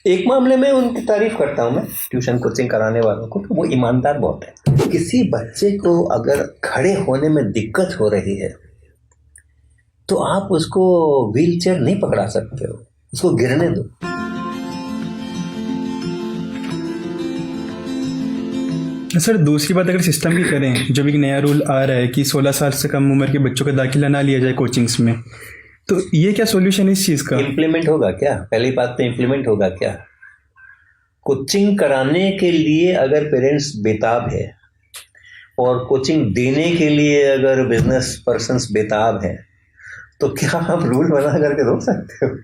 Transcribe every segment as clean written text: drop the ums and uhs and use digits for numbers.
एक मामले में उनकी तारीफ करता हूँ मैं, ट्यूशन कोचिंग कराने वालों को, कि वो ईमानदार बहुत है। किसी बच्चे को अगर खड़े होने में दिक्कत हो रही है तो आप उसको व्हील चेयर नहीं पकड़ा सकते हो, उसको गिरने दो। सर दूसरी बात अगर सिस्टम की करें, जब एक नया रूल आ रहा है कि 16 साल से कम उम्र के बच्चों का दाखिला ना लिया जाए कोचिंग्स में, तो ये क्या सॉल्यूशन है इस चीज़ का? इम्प्लीमेंट होगा क्या? पहली बात तो इम्प्लीमेंट होगा क्या? कोचिंग कराने के लिए अगर पेरेंट्स बेताब है और कोचिंग देने के लिए अगर बिजनेस पर्सन्स बेताब हैं, तो क्या आप रूल बना करके रोक सकते हो?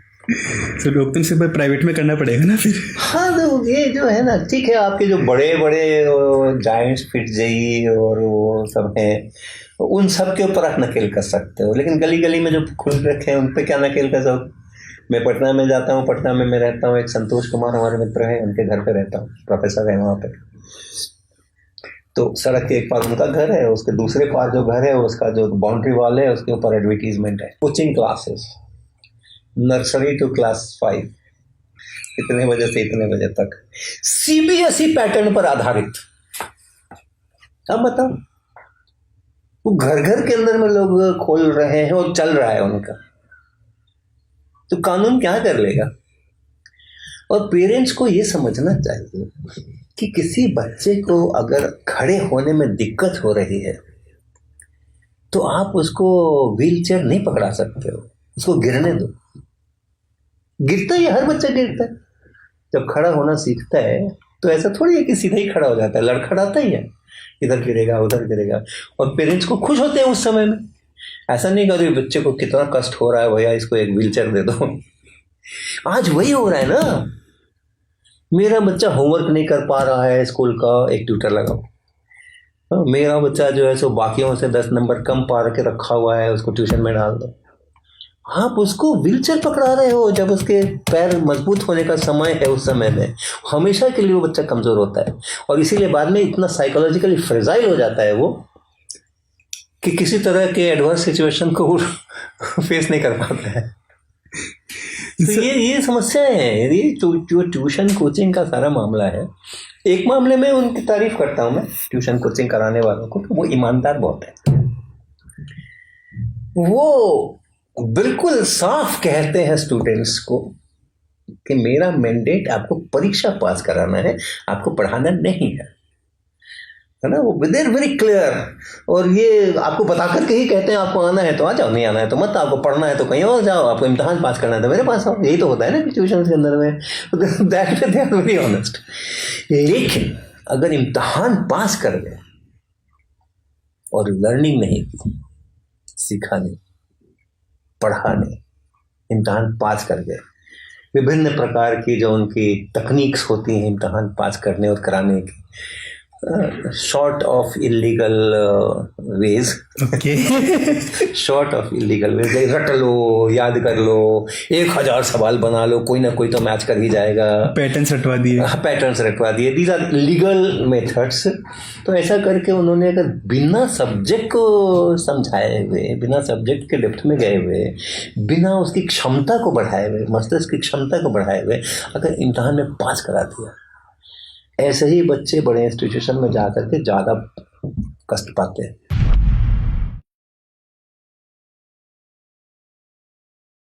तो लोग तो सिर्फ प्राइवेट में करना पड़ेगा ना फिर। हाँ, तो ये जो है ना, ठीक है, आपके जो बड़े बड़े जायंट्स फिट जेई और वो सब हैं, उन सब के ऊपर आप नकेल कर सकते हो, लेकिन गली गली में जो खुल रखे हैं उन पे क्या नकेल कर सकते? मैं पटना में जाता हूँ, पटना में मैं रहता हूँ, एक संतोष कुमार हमारे मित्र हैं, उनके घर पे रहता हूँ, प्रोफेसर है वहाँ पे। तो सड़क के एक पार उनका घर है, उसके दूसरे पार जो घर है उसका जो बाउंड्री वॉल है उसके ऊपर एडवर्टीजमेंट है, coaching classes, nursery to class 5, इतने बजे से इतने बजे तक, सीबीएसई पैटर्न पर आधारित। अब बताओ, वो घर घर के अंदर में लोग खोल रहे हैं और चल रहा है उनका, तो कानून क्या कर लेगा? और पेरेंट्स को ये समझना चाहिए कि किसी बच्चे को अगर खड़े होने में दिक्कत हो रही है तो आप उसको व्हील चेयर नहीं पकड़ा सकते हो, उसको गिरने दो। गिरता ही, हर बच्चा गिरता है। जब खड़ा होना सीखता है तो ऐसा थोड़ी है कि सीधा ही खड़ा हो जाता है, लड़खड़ाता ही है, इधर गिरेगा उधर गिरेगा। और पेरेंट्स को खुश होते हैं उस समय में, ऐसा नहीं करो बच्चे को कितना कष्ट हो रहा है, भैया इसको एक व्हीलचेयर दे दो। आज वही हो रहा है ना, मेरा बच्चा होमवर्क नहीं कर पा रहा है स्कूल का, एक ट्यूटर लगाओ। मेरा बच्चा जो है सो बाकियों से 10 नंबर कम पा के रखा हुआ है, उसको ट्यूशन में डाल दो। आप उसको व्हीलचेयर पकड़ा रहे हो जब उसके पैर मजबूत होने का समय है, उस समय में हमेशा के लिए वो बच्चा कमजोर होता है, और इसीलिए बाद में इतना साइकोलॉजिकली फ्रेजाइल हो जाता है वो, कि किसी तरह के एडवर्स सिचुएशन को फेस नहीं कर पाता है। तो ये समस्याएं हैं, ये जो ट्यूशन कोचिंग का सारा मामला है। एक मामले में उनकी तारीफ करता हूं मैं, ट्यूशन कोचिंग कराने वालों को, तो वो ईमानदार बहुत है। वो बिल्कुल साफ कहते हैं स्टूडेंट्स को कि मेरा मैंडेट आपको परीक्षा पास कराना है, आपको पढ़ाना नहीं है ना? वो देर वेरी क्लियर, और ये आपको बता करके ही कहते हैं आपको आना है तो आ जाओ, नहीं आना है तो मत, आपको पढ़ना है तो कहीं और जाओ, आपको इम्तिहान पास करना है तो मेरे पास आओ। यही तो होता है ना ट्यूशन के अंदर में, that they are very honest. लेकिन अगर इम्तिहान पास कर गए और लर्निंग नहीं, सीखा नहीं, पढ़ा नहीं, इम्तिहान पास कर गए, विभिन्न प्रकार की जो उनकी तकनीक्स होती हैं इम्तिहान पास करने और कराने की, short of illegal ways, short of illegal ways, रट लो, याद कर लो, 1000 सवाल बना लो, कोई ना कोई तो मैच कर ही जाएगा, पैटर्न्स रटवा दिए, पैटर्न्स रटवा दिए, दीज आर लीगल मेथड्स। तो ऐसा करके उन्होंने अगर बिना सब्जेक्ट को समझाए हुए, बिना सब्जेक्ट के डेप्थ में गए हुए, बिना उसकी क्षमता को बढ़ाए हुए, मस्तिष्क की क्षमता को बढ़ाए हुए अगर इम्तिहान में पास करा दिया, ऐसे ही बच्चे बड़े इंस्टीट्यूशन में जा करके ज़्यादा कष्ट पाते हैं।